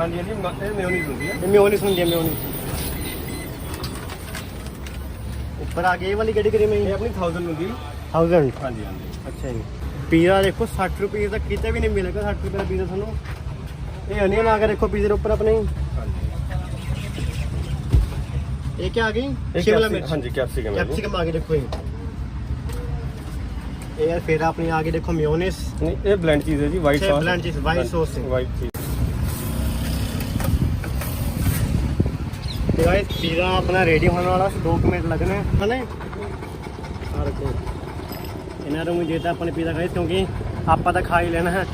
हाँ जी ये मेयोनीज होती है। मेयोनीज होंगी मेयोनीज। ऊपर आ गई ये वाली केड़ी क्रीम है? ये अपनी 1000 होगी। 1000? हाँ जी हाँ जी। अच्छा जी। पिज़्ज़ा देखो 60 रुपये तक कितने भी नहीं मिलेगा 60 रुपये का पिज़्ज़ा थानू। ये अनियन आ गया देखो पिज़्ज़े के ऊपर अपने। हाँ जी ये क्या आ गई? शिमला मिर्च। हाँ जी कैप्सिकम। कैप्सिकम आ गई देखो ये यार। फिर अपनी आ गई देखो मेयोनीज। नहीं ये ब्लेंड चीज़ है जी, वाइट सॉस। ब्लेंड चीज़ वाइट सॉस है। वाइट चीज़। तो गाइस पिज़्ज़ा अपना रेडी होने वाला 2 मिनट लगने हैं और इन्हें मुझे तो अपने पिज़्ज़ा गाइस क्योंकि आप तो खा ही लेना है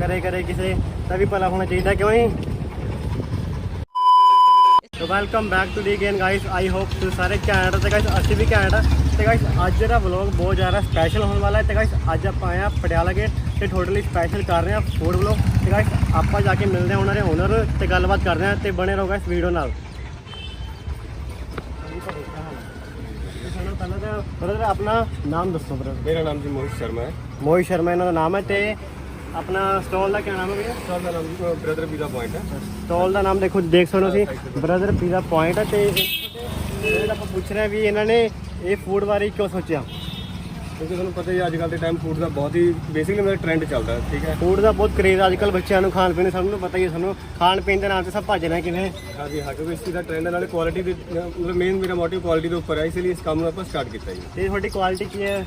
करे करे किसी तभी भला होना चाहिए क्यों ही। तो welcome back to the again guys. I hope तुम सारे घैंट तो गाइस अच्छी भी घैंट है। तो गाइस अज का व्लॉग बहुत ज़्यादा स्पैशल होने वाला है। तो गाइस अज आप आए हैं पटियाला गेट तो टोटली स्पैशल कर रहे हैं फूड व्लॉग। तो गाइस आप जाके मिलते हैं उन्होंने ओनर तो गलबात कर रहे हैं तो बने रहो गाइस वीडियो नाल। ब्रदर अपना नाम दसो ब्रदर। मेरा नाम जी मोहित शर्मा है। मोहित शर्मा इन्हों का नाम है। तो अपना स्टॉल का क्या नाम है भैया? स्टॉल का नाम जी ब्रदर पिज़्ज़ा पॉइंट है। स्टॉल का नाम देखो देख सकते सी ब्रदर पिज़्ज़ा पॉइंट है। तो आप पूछ रहे हैं भी इन्होंने ये फूड बारे क्यों सोचा? क्योंकि ਤੁਹਾਨੂੰ पता ही अजकल के टाइम फूड का बहुत ही बेसिकली मेरा ट्रेंड चलता है। ठीक है फूड का बहुत क्रेज अजकल बच्चों को खाण पीने सबको पता ही है। सानू खाण पीन के नाम से सब भजना है किवें। हाँ जी हाँ क्योंकि इस चीज़ का ट्रेंड है नाले क्वालिटी मतलब मेन मेरा मोटिव क्वालिटी के ऊपर है इसलिए इस काम को ਆਪਾਂ स्टार्ट किया जी। ਤੇ ਤੁਹਾਡੀ ਕੁਆਲਿਟੀ ਕੀ ਹੈ?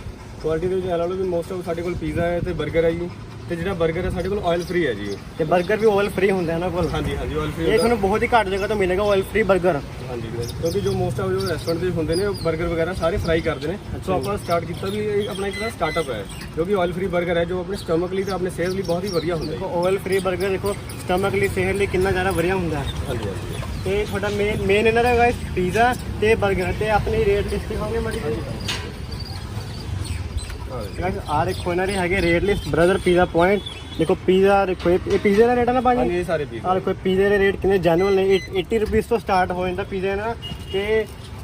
क्वालिटी ਦੇ ਵਿੱਚ ਲਾ ਲਓ ਵੀ ਮੋਸਟ ਆਫ ਸਾਡੇ ਕੋਲ ਪੀਜ਼ਾ ਹੈ ਤੇ 버ਗਰ ਹੈ ਜੀ। ਤੇ ਜਿਹੜਾ 버ਗਰ ਹੈ ਸਾਡੇ ਕੋਲ ਆਇਲ ਫ੍ਰੀ ਹੈ ਜੀ। ਤੇ 버ਗਰ ਵੀ ਆਇਲ ਫ੍ਰੀ ਹੁੰਦਾ ਇਹਨਾਂ ਕੋਲ? ਹਾਂਜੀ ਹਾਂਜੀ ਆਇਲ ਫ੍ਰੀ। ਇਹ ਤੁਹਾਨੂੰ ਬਹੁਤ ਹੀ ਘੱਟ ਜਗ੍ਹਾ ਤੋਂ ਮਿਲੇਗਾ ਆਇਲ ਫ੍ਰੀ 버ਗਰ। ਹਾਂਜੀ ਕਿਉਂਕਿ ਜੋ ਮੋਸਟ ਆਫ ਜੋ ਰੈਸਟੋਰੈਂਟ ਦੇ ਹੁੰਦੇ ਨੇ 버ਗਰ ਵਗੈਰਾ ਸਾਰੇ ਫਰਾਈ ਕਰਦੇ ਨੇ। ਸੋ ਆਪਾਂ ਸਟਾਰਟ ਕੀਤਾ ਵੀ ਇਹ ਆਪਣਾ ਇੱਕ ਸਟਾਰਟਅਪ ਹੈ ਜੋ ਕਿ ਆਇਲ ਫ੍ਰੀ 버ਗਰ ਹੈ ਜੋ ਆਪਣੇ ਸਟਮਕ ਲਈ ਤੇ ਆਪਣੇ ਸਿਹਤ ਲਈ ਬਹੁਤ ਹੀ ਵਧੀਆ ਹੁੰਦਾ ਹੈ। ਦੇਖੋ ਆਇਲ ਫ੍ਰੀ 버ਗਰ ਦੇਖੋ ਸਟਮਕ ਲਈ ਸਿਹਤ ਲਈ ਕਿੰਨਾ ਜ਼ਿਆਦਾ ਵਧੀਆ ਹੁੰਦਾ ਹੈ। ਹਾਂਜੀ ਹਾਂਜੀ ਤੇ ਤੁਹਾਡਾ ਮੇਨ ਇਹਨਾਂ ਦਾ ਗਾਇਸ ਪੀਜ਼ਾ ਤੇ 버ਗਰ ਤੇ ਆਪਣੀ ਰੇਟ ਲਿਸਟ ਦਿਖਾਓਗੇ ਮਾੜੀ ਜੀ? ਗਾਇਸ ਆ ਦੇਖੋ ਇਹਨਾਂ ਦੇ ਹੈਗੇ rate list brother pizza point. देखो पिज़्ज़ा देखो ये पिज़्ज़े का रेट है ना भाजी? ये सारे पिज़्ज़े। और कोई पिज़्ज़े के रेट कितने जेन्युइन ने 80 रुपीज़ तो स्टार्ट हो जाता पिज़्ज़े ना। ते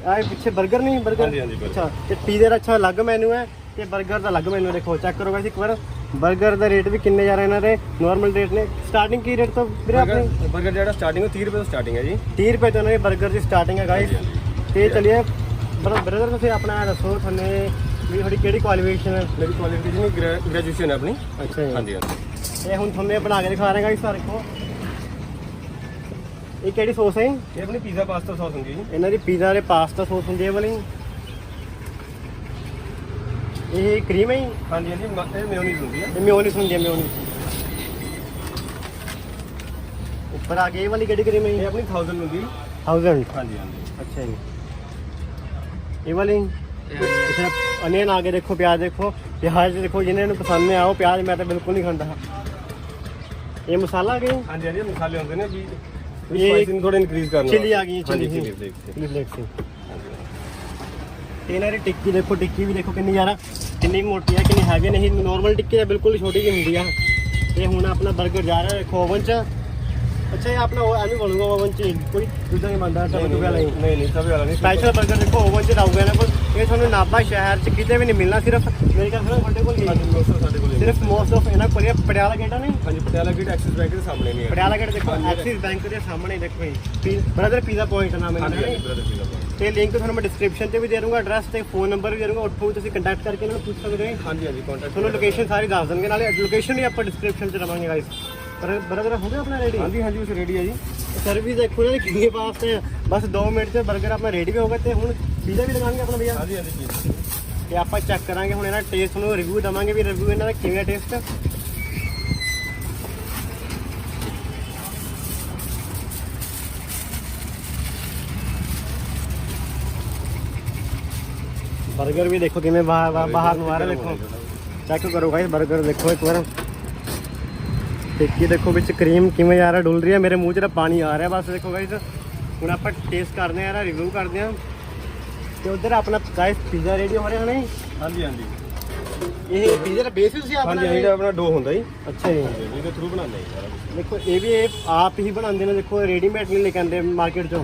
आए पीछे 버ਗਰ नहीं 버ਗਰ? हाँ जी अच्छा ते पिज़्ज़े का अच्छा अलग मेन्यू है ते 버ਗਰ का अलग मेन्यू। देखो चेक करो गाइस एक बार 버ਗਰ का रेट भी कितने जा रहे हैं इन्होंने नॉर्मल रेट ने स्टार्टिंग की रेट तो फिर अपने 버ਗਰ ਜਿਹੜਾ ਸਟਾਰਟਿੰਗ 30 रुपये तो स्टार्टिंग है जी। 30 रुपये तो इन्होंने 버ਗਰ की स्टार्टिंग है गाइस। ते चलिए ब्रदर तुम अपना दसो थोड़े भी थोड़ी केड़ी क्वालिफिकेशन है? मेरी क्वालिफिकेशन ग्रेजुएशन है अपनी। अच्छा हाँ जी हाँ जी। ये हम थोड़े बना के दिखा रहे हैं गाइस देखो ये केड़ी सॉस है? ये अपनी पिज़्ज़ा पास्ता सॉस होंगी जी। इन्हों की पिज़्ज़ा के पास्ता सॉस होंगी है वाली। ये क्रीम है? हाँ जी हाँ जी ये मेयोनीज होती है। मेयोनीज होंगी है मेयोनीज। ऊपर आ गई ये वाली केड़ी क्रीम है? ये अपनी 1000 होंगी। 1000? हाँ जी हाँ जी। अच्छा जी। ये वाली अनियन आगे देखो प्याज देखो प्याज देखो जिन्हें पसंद नहीं आओ प्याज मैं तो बिल्कुल नहीं खाता। ये मसाला आ गई? हाँ जी हाँ जी मसाले होते हैं जी ये स्पाइसी थोड़ा इंक्रीज करना। चिली आ गई chilli chilli flakes. Chilli flakes. इन्होंने टिक्की देखो टिक्की भी देखो कितनी ज़्यादा कितनी मोटी है कितनी हैवी नहीं नॉर्मल टिक्की है बिल्कुल छोटी जी होंगी है। ये हूँ अपना 버ਗਰ जा रहा है देखो ओवन च। अच्छा ये अपना एवं बोलूँगा ओवन च कोई दूसरा नहीं बनता टमाटो वाला ही? नहीं तवे वाला नहीं स्पैशल 버ਗਰ देखो ओवन च लाऊगा ना कोल ये थानू नाभा शहर च किते भी नहीं मिलना सिर्फ मेरे ख्याल से ਸਾਡੇ ਕੋਲ सिर्फ मोस्ट ऑफ इन्होंने कोल पटियाला गेट है नहीं? हाँ जी पटियाला गेट एक्सिस बैंक के सामने नहीं है। पटियाला गेट देखो एक्सिस बैंक के सामने देखो ब्रदर पिज़्ज़ा पॉइंट नाम है। ਤੇ ਲਿੰਕ ਤੁਹਾਨੂੰ ਮੈਂ ਡਿਸਕ੍ਰਿਪਸ਼ਨ ਤੇ ਵੀ ਦੇ ਦੂੰਗਾ ਐਡਰੈਸ ਤੇ ਫੋਨ ਨੰਬਰ ਵੀ ਦੇ ਦੂੰਗਾ ਉੱਥੋਂ ਤੁਸੀਂ ਕੰਟੈਕਟ ਕਰਕੇ ਇਹਨਾਂ ਨੂੰ ਪੁੱਛ ਸਕਦੇ ਹੋ। हाँ जी हाँ जी कॉन्टैक्ट ਤੁਹਾਨੂੰ ਲੋਕੇਸ਼ਨ ਸਾਰੀ ਦੱਸ ਦੇਣਗੇ ਨਾਲੇ ਲੋਕੇਸ਼ਨ ਵੀ ਆਪਾਂ ਡਿਸਕ੍ਰਿਪਸ਼ਨ 'ਚ ਦਵਾਂਗੇ ਗਾਇਸ। ਪਰ ਬਰਗਰ ਹੋ ਗਿਆ ਆਪਣਾ ਰੈਡੀ? हाँ जी उसे रेडी है जी। सर्विस देखो ना कितने पास है बस 2 मिनट से 버ਗਰ अपना रेडी भी होगा तो हूँ पिज़्ज़ा भी दिखाएंगे अपना भैया। हाँ जी हाँ जी ਤੇ ਆਪਾਂ ਚੈੱਕ ਕਰਾਂਗੇ ਹੁਣ ਇਹਨਾਂ ਟੇਸਟ ਨੂੰ ਰਿਵਿਊ ਦਵਾਂਗੇ ਵੀ ਰਿਵਿਊ ਇਹਨਾਂ ਦਾ ਕਿਵੇਂ ਟੇਸਟ। 버ਗਰ भी देखो किमें बाहर ਨੂੰ ਆ ਰਿਹਾ देखो चेक करो गाइस 버ਗਰ देखो एक बार टिक्की देखो बिच क्रीम किमें जा रहा डुल रही है मेरे मुँह च पानी आ रहा है बस देखो गाइस ਹੁਣ ਆਪਾਂ ਟੇਸਟ ਕਰਦੇ ਹਾਂ ਰਿਵਿਊ ਕਰਦੇ ਹਾਂ। ਤੇ ਉਧਰ ਆਪਣਾ गाइस पिज़्ज़ा रेडी हो रहा है नहीं? हाँ जी हाँ जी ਇਹ पिज़्ज़े ਦਾ ਬੇਸ ਤੁਸੀਂ ਆਪ हाँ जी ਬਣਾਇਆ? ਜਿਹੜਾ ਆਪਣਾ ਡੋ ਹੁੰਦਾ ਜੀ। ਅੱਛਾ ਜੀ ਇਹਦੇ ਥਰੂ ਬਣਾਉਂਦੇ ਜੀ ਸਾਰਾ ਕੁਝ। ਦੇਖੋ ਇਹ ਵੀ ਆਪ ਹੀ ਬਣਾਉਂਦੇ ਨੇ ਦੇਖੋ ਰੈਡੀਮੇਡ ਨਹੀਂ ਲੈ ਕੇ ਆਉਂਦੇ ਮਾਰਕੀਟ ਚੋਂ।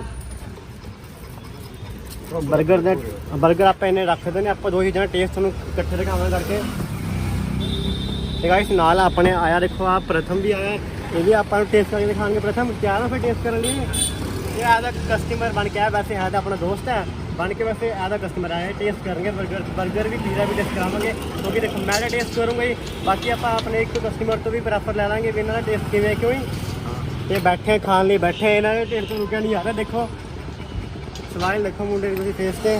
버ਗਰ ਆਪਾਂ ਇਹਨੇ ਰੱਖਦੇ ਨੇ ਆਪਾਂ ਦੋ ਚੀਜ਼ਾਂ ਟੇਸਟ ਤੁਹਾਨੂੰ ਇਕੱਠੇ ਦਿਖਾਵਾਂਗੇ ਕਰਕੇ। ਤੇ ਗਾਇਸ ਨਾਲ ਆਪਣੇ ਆਇਆ ਦੇਖੋ ਆ ਪ੍ਰਥਮ ਵੀ ਆਇਆ, ਇਹ ਵੀ ਆਪਾਂ ਨੂੰ ਟੇਸਟ ਕਰਕੇ ਦਿਖਾਣਗੇ। ਪ੍ਰਥਮ ਕਿਆ ਨਾ ਫਿਰ ਟੇਸਟ ਕਰਨ ਲਈ ਇਹ ਆਦਾ ਕਸਟਮਰ ਬਣ ਕੇ ਆਇਆ, ਵੈਸੇ ਹੈ ਤਾਂ ਆਪਣਾ ਦੋਸਤ ਹੈ बन के, वैसे आधा कस्टमर आया टेस्ट करेंगे बर्गर भी पिज़्ज़ा भी टेस्ट करावे क्योंकि देखो मैं तो टेस्ट करूँगा ही, बाकी आप अपने एक कस्टमर तो भी प्रेफर ले लेंगे भी इन्होंने टेस्ट किए क्यों ही ये बैठे खाने लिए बैठे इन्होंने टेस्ट तो रुकया नहीं आ रहा। देखो स्माइल देखो मुंडे की फेस पे।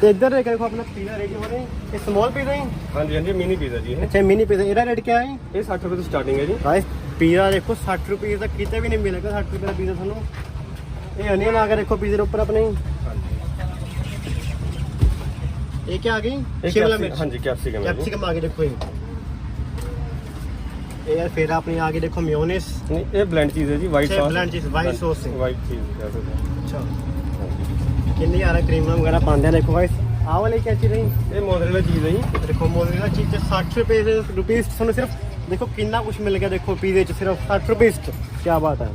तो इधर देखो अपना पिज़्ज़ा रेडी हो रहे हैं, ये स्मॉल पिज़्ज़ा ही। हाँ जी हाँ जी मिनी पिज़्ज़ा जी। अच्छा मिनी पिज़्ज़ा, इसका रेट क्या है? ये 60 रुपये से स्टार्टिंग है जी। गाइस पिज़्ज़ा देखो 60 रुपये तक कितने भी नहीं मिलेगा 60 रुपये का पिज़्ज़ा थानू। ये अनियन आ गया देखो पिज़्ज़े ऊपर अपने, ये क्या आ गई शिमला मिर्च। हाँ जी कैप्सिकम है जी। कैप्सिकम आ गई देखो ये यार। फिर आपने आगे देखो मेयोनेज़, नहीं ये ब्लेंड चीज़ है जी, वाइट सॉस। ब्लेंड चीज़ वाइट सॉस है। वाइट चीज़ अच्छा कितनी आ रहा क्रीम वगैरह पाते हैं देखो गाइस। आ वाले क्या चीज़ है ये मोज़रेला चीज़ है जी। देखो मोज़रेला चीज़ 60 रुपये थानू सिर्फ देखो कितना कुछ मिल गया देखो पिज़्ज़े च सिर्फ 60 रुपये। क्या बात है।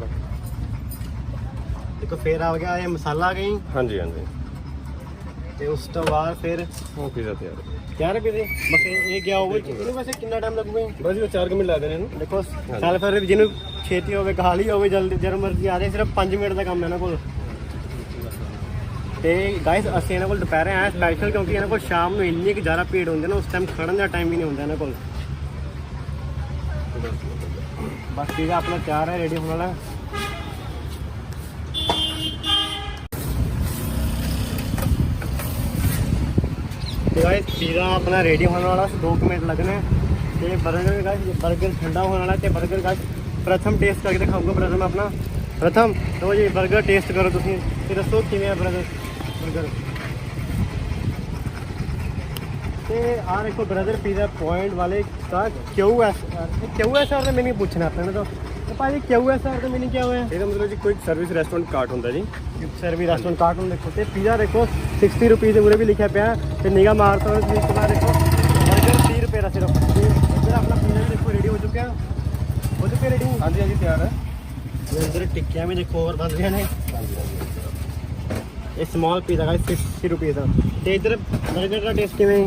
देखो फिर आ गया ये मसाला आ गई। हाँ जी हाँ जी। ਤੇ ਉਸ ਤੋਂ ਬਾਅਦ ਫਿਰ ਉਹ ਪੀਜ਼ਾ ਤਿਆਰ ਤਿਆਰ ਪੀਜ਼ੇ ਬਸ ਇਹ ਗਿਆ ਹੋਵੇ। ਇਹਨੂੰ ਵੈਸੇ ਕਿੰਨਾ ਟਾਈਮ ਲੱਗੂਗਾ? ਬਸ ਇਹ 4 ਮਿੰਟ ਲੱਗਦੇ ਨੇ ਇਹਨੂੰ। ਦੇਖੋ ਚੱਲ ਫਿਰ ਜਿਹਨੂੰ ਛੇਤੀ ਹੋਵੇ ਖਾਲੀ ਹੋਵੇ ਜਲਦੀ ਜਦੋਂ ਮਰਜ਼ੀ ਆ ਰਹੇ, ਸਿਰਫ 5 ਮਿੰਟ ਦਾ ਕੰਮ ਹੈ ਇਹਨਾਂ ਕੋਲ। ਤੇ ਗਾਇਸ ਅਸੀਂ ਇਹਨਾਂ ਕੋਲ ਦੁਪਹਿਰੇ ਆਏ ਸਪੈਸ਼ਲ ਕਿਉਂਕਿ ਇਹਨਾਂ ਕੋਲ ਸ਼ਾਮ ਨੂੰ ਇੰਨੀ ਕੁ ਜ਼ਿਆਦਾ ਭੀੜ ਹੁੰਦੀ ਨਾ, ਉਸ ਟਾਈਮ ਖੜਨ ਦਾ ਟਾਈਮ ਵੀ ਨਹੀਂ ਹੁੰਦਾ ਇਹਨਾਂ ਕੋਲ। ਬਸ ਪੀਜ਼ਾ ਆਪਣਾ ਤਿਆਰ ਹੈ, ਰੈਡੀ ਹੋਣ ਵਾਲਾ। तो गाइस पिज़्ज़ा अपना रेडी होने वाला 2 मिनट लगने। तो बर्गर गाइस बर्गर ठंडा होने वाला है। बर्गर गाइस प्रथम टेस्ट करके दिखाऊंगा। प्रथम अपना प्रथम तो जी बर्गर टेस्ट करो तुम फिर दसो किमें है बर्गर। तो आ देखो ब्रदर पिज़्ज़ा पॉइंट वाले का क्यों है सर तो मैंने पूछना अपने तो भाई क्यों है सर तो मैंने क्या हुआ है? ਇਹਦਾ ਮਤਲਬ ਜੀ ਕੋਈ ਸਰਵਿਸ ਰੈਸਟੋਰੈਂਟ ਕਾਰਟ ਹੁੰਦਾ ਜੀ। सर्विस रेस्टोरेंट कार्टून देखो तो पिज़्ज़ा देखो 60 रुपीज़ उरे भी लिखा पाया। तो निगाह मारता हूँ इसके बाद देखो बर्गर 30 रुपये का सिर्फ। इधर अपना पिज़्ज़ा भी देखो रेडी हो चुका रेडी। हाँ जी हाँ जी तैयार है। इधर टिक्कियाँ भी देखो और बन रही हैं। ये स्मॉल पिज़्ज़ा का 60 रुपीज़ का। तो इधर बर्गर का टेस्ट किमें?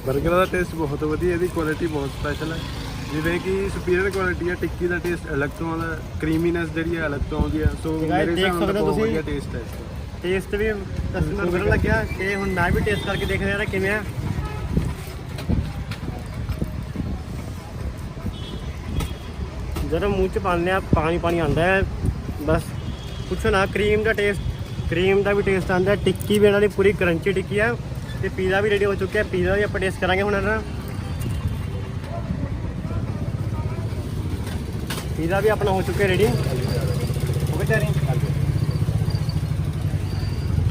ਬਰਗਰ ਦਾ ਟੇਸਟ ਬਹੁਤ ਵਧੀਆ, ਇਹਦੀ ਕੁਆਲਿਟੀ ਬਹੁਤ ਸਪੈਸ਼ਲ ਹੈ। ਜਿਵੇਂ ਕਿ ਸੁਪੀਰੀਅਰ ਕੁਆਲਿਟੀ ਹੈ, ਟਿੱਕੀ ਦਾ ਟੇਸਟ ਅਲੱਗ ਤੋਂ ਆਉਂਦਾ, ਕਰੀਮੀਨੈਸ ਜਿਹੜੀ ਹੈ ਅਲੱਗ ਤੋਂ ਆਉਂਦੀ ਹੈ। ਸੋ ਮੇਰੇ ਹਿਸਾਬ ਨਾਲ ਬਹੁਤ ਵਧੀਆ ਟੇਸਟ ਹੈ ਇਸਦਾ। ਟੇਸਟ ਵੀ ਕਸਟਮਰ ਬੜਾ ਲੱਗਿਆ ਤੇ ਹੁਣ ਮੈਂ ਵੀ ਟੇਸਟ ਕਰਕੇ ਦੇਖ ਰਿਹਾ ਕਿਵੇਂ ਆ। ਜਦੋਂ ਮੂੰਹ 'ਚ ਪਾਉਂਦੇ ਆ ਪਾਣੀ ਆਉਂਦਾ ਹੈ ਬਸ ਪੁੱਛੋ ਨਾ। ਕਰੀਮ ਦਾ ਵੀ ਟੇਸਟ ਆਉਂਦਾ। ਟਿੱਕੀ ਵੀ ਇਹਨਾਂ ਦੀ ਪੂਰੀ ਕਰੰਚੀ ਟਿੱਕੀ ਆ। ਤੇ ਪੀਜ਼ਾ ਵੀ ਰੈਡੀ ਹੋ ਚੁੱਕਿਆ। ਪੀਜ਼ਾ ਵੀ ਆਪਾਂ ਟੇਸਟ ਕਰਾਂਗੇ ਹੁਣ ਇਹਨਾਂ। पिज़्ज़ा भी अपना हो चुके रेडी हो गए तैयारी।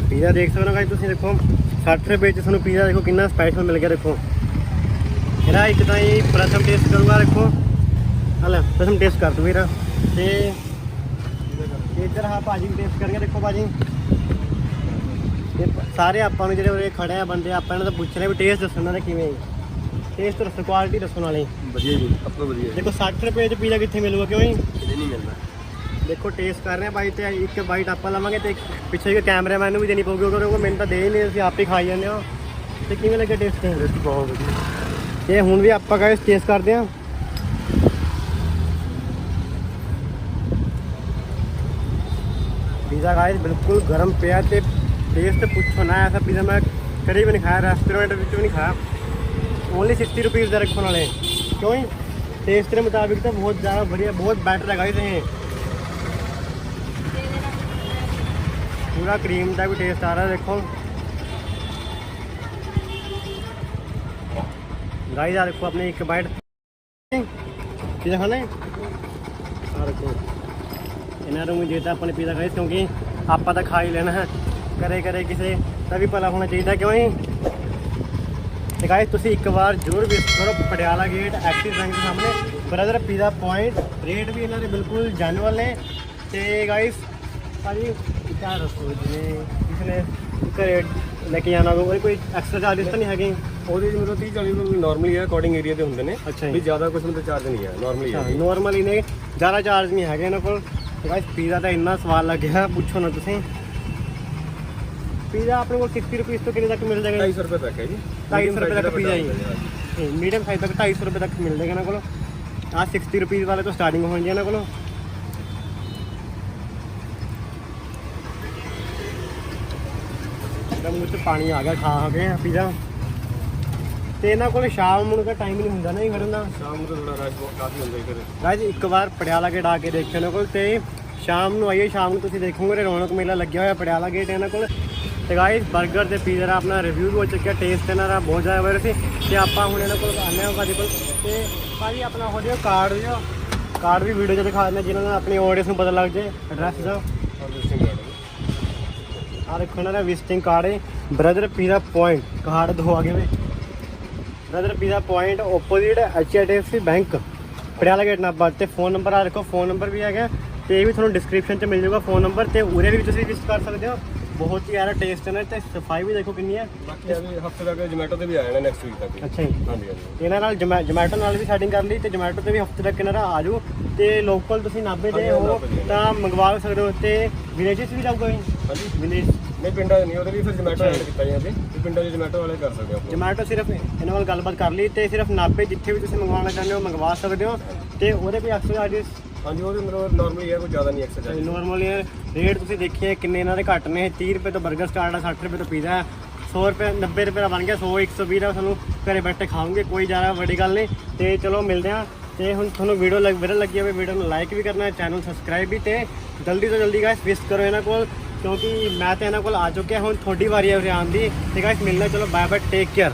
पिज़्ज़ा देख सकते हो गाइस तुम देखो 60 रुपये च पिज़्ज़ा देखो कितना स्पैशल मिल गया। देखो मेरा एक तो ही प्रथम टेस्ट करूँगा। देखो हल प्रथम टेस्ट कर दो मेरा। तो इधर हाँ भाजी भी टेस्ट करेंगे। देखो भाजी सारे आपको जो खड़े हैं बंदे आप पूछ रहे भी टेस्ट दसो ना कि टेस्ट दसो क्वालिटी दसो नाले ਵਧੀਆ ਜੀ ਆਪਣਾ ਵਧੀਆ। देखो 60 रुपये च पिज़्ज़ा कितने मिलूगा क्यों ही ਨਹੀਂ ਮਿਲਦਾ। देखो टेस्ट कर रहे हैं भाई। तो एक बाइट आप लवेंगे तो पिछले के कैमरामैन भी देनी पऊगी क्योंकि मैंने तो दे ही नहीं, असं आप ही खाई जाने। तो किमें लगे टेस्ट? ਟੇਸਟ ਬਹੁਤ ਵਧੀਆ। ये हुण भी आप टेस्ट करते हैं। पिज़्ज़ा गाइस बिल्कुल गर्म पिया। तो टेस्ट पूछो ना, ऐसा पिज़्ज़ा मैं कभी भी नहीं खाया, रेस्टोरेंट भी नहीं खाया। ओनली 60 रुपीज़ का रखने वाले क्यों ही टेस्ट के मुताबिक तो बहुत ज़्यादा बढ़िया बहुत बेटर है गाइस। ये पूरा क्रीम का भी टेस्ट आ रहा है। देखो गाइस यार देखो अपने एक बाइट पिज़्ज़ा खाना है। देखो इन्होंने मुझे देता अपने पिज़्ज़ा गाइस क्योंकि आप तो खा ही लेना है। करे किसी का भी भला होना चाहिए क्यों ही। तो गाइस तुम एक बार जरूर विजिट करो पटियाला गेट एक्सिस बैंक के सामने ब्रदर पिज़्ज़ा पॉइंट। रेट भी इन्होंने बिल्कुल जेन्युइन ने। तो गाइस भाजी क्या दसो जिन्हें किसी ने रेट लेके जाना होगा कोई एक्स्ट्रा चार्जेस तो नहीं है? ਉਹਦੇ ਮਤਲਬ 30-40 ਰੁਪਏ ਨਾਰਮਲੀ ਹੈ, ਅਕੋਰਡਿੰਗ ਏਰੀਆ ਤੇ ਹੁੰਦੇ ਨੇ। ਅੱਛਾ ਵੀ ਜ਼ਿਆਦਾ ਕੁਝ ਮਤਲਬ ਚਾਰਜ ਨਹੀਂ ਹੈ, ਨਾਰਮਲੀ ਹੈ। ਨੋਰਮਲੀ ਨੇ ਜ਼ਿਆਦਾ ਚਾਰਜ ਨਹੀਂ ਹੈਗੇ ਇਹਨਾਂ ਕੋਲ। ਤੇ ਗਾਇਸ ਪਿਜ਼ਾ ਤਾਂ ਇੰਨਾ ਸਵਾਦ ਲੱਗਿਆ ਪੁੱਛੋ ਨਾ ਤੁਸੀਂ। पिज़्ज़ा अपने को 60 रुपीज़ तो कितने तक मिल जाएगा? 250 रुपये तक है जी। 250 रुपये तक पिज़्ज़ा ही मीडियम साइज तक 250 रुपये तक मिल जाएगा ना को। ਆ 60 ਰੁਪਏ ਵਾਲੇ ਤੋਂ ਸਟਾਰਟਿੰਗ ਹੋ ਜਾਂਦੀ ਇਹਨਾਂ ਕੋਲੋਂ। ਮੂੰਹ 'ਚ ਪਾਣੀ ਆ ਗਿਆ ਖਾ ਕੇ ਪੀਜ਼ਾ। ਤੇ ਇਹਨਾਂ ਕੋਲ ਸ਼ਾਮ ਨੂੰ ਤਾਂ ਟਾਈਮ ਨਹੀਂ ਹੁੰਦਾ ਨਾ ਜੀ ਖੜਨ ਦਾ। ਸ਼ਾਮ ਨੂੰ ਤਾਂ ਥੋੜਾ ਰਸ਼ ਕਾਫੀ ਹੁੰਦਾ ਹੀ ਫਿਰ। ਗਾਇਜ਼ ਇੱਕ ਵਾਰ ਪਟਿਆਲਾ ਗੇਟ ਆ ਕੇ ਦੇਖਿਓ ਇਹਨਾਂ ਕੋਲ, ਤੇ ਸ਼ਾਮ ਨੂੰ ਆਈਏ, ਸ਼ਾਮ ਨੂੰ ਤੁਸੀਂ ਦੇਖੋਗੇ ਰੌਣਕ ਮੇਲਾ ਲੱਗਿਆ ਹੋਇਆ ਪਟਿਆਲਾ ਗੇਟ ਇਹਨਾਂ ਕੋਲ। ਤੇ ਗਾਇਜ਼ 버ਗਰ ਤੇ ਪੀਜ਼ਾ ਦਾ ਆਪਣਾ ਰਿਵਿਊ ਵੀ ਹੋ ਚੁੱਕਿਆ, ਟੇਸਟ ਇਹਨਾਂ ਦਾ ਬਹੁਤ ਜ਼ਿਆਦਾ ਵਧੀਆ ਸੀ। ਤੇ ਆਪਾਂ ਹੁਣ ਇਹਨਾਂ ਕੋਲ ਆਉਂਦੇ ਹਾਂ ਭਾਜੀ ਕੋਲ। ਤੇ ਭਾਜੀ ਆਪਣਾ ਹੋ ਜਿਓ ਕਾਰਡ ਦਿਓ, ਕਾਰਡ ਵੀ ਵੀਡੀਓ 'ਚ ਦਿਖਾ ਦਿੰਦੇ ਜਿਹਨਾਂ ਨਾਲ ਆਪਣੀ ਆਡੀਅנס ਨੂੰ ਪਤਾ ਲੱਗ ਜਾਏ। ਐਡਰੈਸ ਦਾ ਆ ਦੇਖੋ ਇਹਨਾਂ ਦਾ ਵਿਜ਼ਿਟਿੰਗ ਕਾਰਡ ਹੈ, ਬ੍ਰਦਰ ਪੀਜ਼ਾ ਪੁਆਇੰਟ ਕਾਰਡ ਦੋ ਆਗੇ ਵੇ। Brother pizza point opposite HDFC bank Patiala gate Nabha. ਤੇ ਫੋਨ ਨੰਬਰ ਆ ਦੇਖੋ, ਫੋਨ ਨੰਬਰ ਵੀ ਹੈਗਾ ਤੇ ਇਹ ਵੀ ਤੁਹਾਨੂੰ ਡਿਸਕ੍ਰਿਪਸ਼ਨ 'ਚ ਮਿਲ ਜਾਊਗਾ ਫੋਨ ਨੰਬਰ। ਤੇ ਉਰੇ ਵੀ ਤੁਸੀਂ ਵਿਜ਼ਿਟ ਕਰ ਸਕਦੇ ਹੋ। ਬਹੁਤ ਹੀ ਯਾਰਾ ਟੇਸਟ ਹੈ ਤੇ ਸਫਾਈ ਵੀ ਦੇਖੋ ਕਿੰਨੀ ਹੈ। ਬਾਕੀ ਅਭੀ ਹਫਤੇ ਤੱਕ ਜ਼ੋਮੈਟੋ ਤੇ ਵੀ ਆ ਜਾਣਾ ਨੈਕਸਟ ਵੀਕ ਤੱਕ। ਅੱਛਾ ਜੀ, ਹਾਂਜੀ ਹਾਂਜੀ। ਇਹਨਾਂ ਨਾਲ ਜੋਮੈਟੋ ਨਾਲ ਵੀ ਸੈਟਿੰਗ ਕਰ ਲਈ ਤੇ ਜੋਮੈਟੋ ਤੇ ਵੀ ਹਫਤੇ ਤੱਕ ਇਹਨਾਂ ਦਾ ਆ ਜਾਊ। ਤੇ ਲੋਕਲ ਤੁਸੀਂ ਨਾਭੇ ਦੇ ਹੋ ਤਾਂ ਮੰਗਵਾ ਸਕਦੇ ਹੋ। ਤੇ ਵਿਲੇਜਸ ਵੀ ਜਾਊਗਾ ਜੀ? ਹਾਂਜੀ ਵਿਲੇਜ ਨਹੀਂ, ਪਿੰਡਾਂ ਨਹੀਂ, ਉਹਦੇ ਲਈ ਫਿਰ ਜ਼ੋਮੈਟੋ ਐਡ ਕੀਤਾ ਜਾਂਦੇ ਤੇ ਪਿੰਡਾਂ 'ਚ ਜ਼ੋਮੈਟੋ ਵਾਲੇ ਕਰ ਸਕਦੇ ਹੋ। ਜੋਮੈਟੋ ਸਿਰਫ ਇਹਨਾਂ ਨਾਲ ਗੱਲਬਾਤ ਕਰ ਲਈ ਤੇ ਸਿਰਫ ਨਾਭੇ ਜਿੱਥੇ ਵੀ ਤੁਸੀਂ ਮੰਗਵਾਉਣਾ ਚਾਹੁੰਦੇ ਹੋ ਮੰਗਵਾ ਸਕਦੇ ਹੋ। ਤੇ ਉਹਦੇ ਵੀ ਐਕਸਟਰਾ ਚਾਰਜਸ? ਹਾਂਜੀ, ਉਹਦੇ ਮਤਲਬ ਨਾਰਮਲੀ ਹੈ, ਕੋਈ ਜ਼ਿਆਦਾ ਨਹੀਂ ਐਕਸਟਰਾ ਚਾਰਜ। ਨੋਰਮਲੀ ਰੇਟ ਤੁਸੀਂ ਦੇਖੀਏ ਕਿੰਨੇ ਇਹਨਾਂ ਦੇ ਘੱਟ ਨੇ। 30 ਰੁਪਏ ਤੋਂ 버ਗਰ ਸਟਾਰਟ ਆ, 60 ਰੁਪਏ ਤੋਂ ਪੀਜ਼ਾ ਹੈ, 100 ਰੁਪਏ 90 ਰੁਪਏ ਦਾ ਬਣ ਗਿਆ, 100 120 ਦਾ ਤੁਹਾਨੂੰ ਘਰੇ ਬੈਠੇ ਖਾਓਗੇ, ਕੋਈ ਜ਼ਿਆਦਾ ਵੱਡੀ ਗੱਲ ਨਹੀਂ। ਤੇ ਚਲੋ ਮਿਲਦੇ ਹਾਂ। ਤੇ ਹੁਣ ਤੁਹਾਨੂੰ ਵੀਡੀਓ ਵਧੀਆ ਲੱਗੀ ਹੋਵੇ, ਵੀਡੀਓ ਨੂੰ ਲਾਈਕ ਵੀ ਕਰਨਾ, ਚੈਨਲ ਸਬਸਕ੍ਰਾਈਬ ਵੀ। ਤੇ ਜਲਦੀ ਤੋਂ ਜਲਦੀ ਗਾਇਸ ਵਿਜ਼ਿਟ ਕਰੋ ਇਹਨਾਂ ਕੋਲ, ਕਿਉਂਕਿ ਮੈਂ ਤਾਂ ਇਹਨਾਂ ਕੋਲ ਆ ਚੁੱਕਿਆ, ਹੁਣ ਤੁਹਾਡੀ ਵਾਰੀ ਹੈ ਉਰੇ ਆਉਣ ਦੀ। ਤੇ ਗਾਇਸ ਮਿਲਣਾ, ਚਲੋ ਬਾਏ ਬਾਏ, ਟੇਕ ਕੇਅਰ।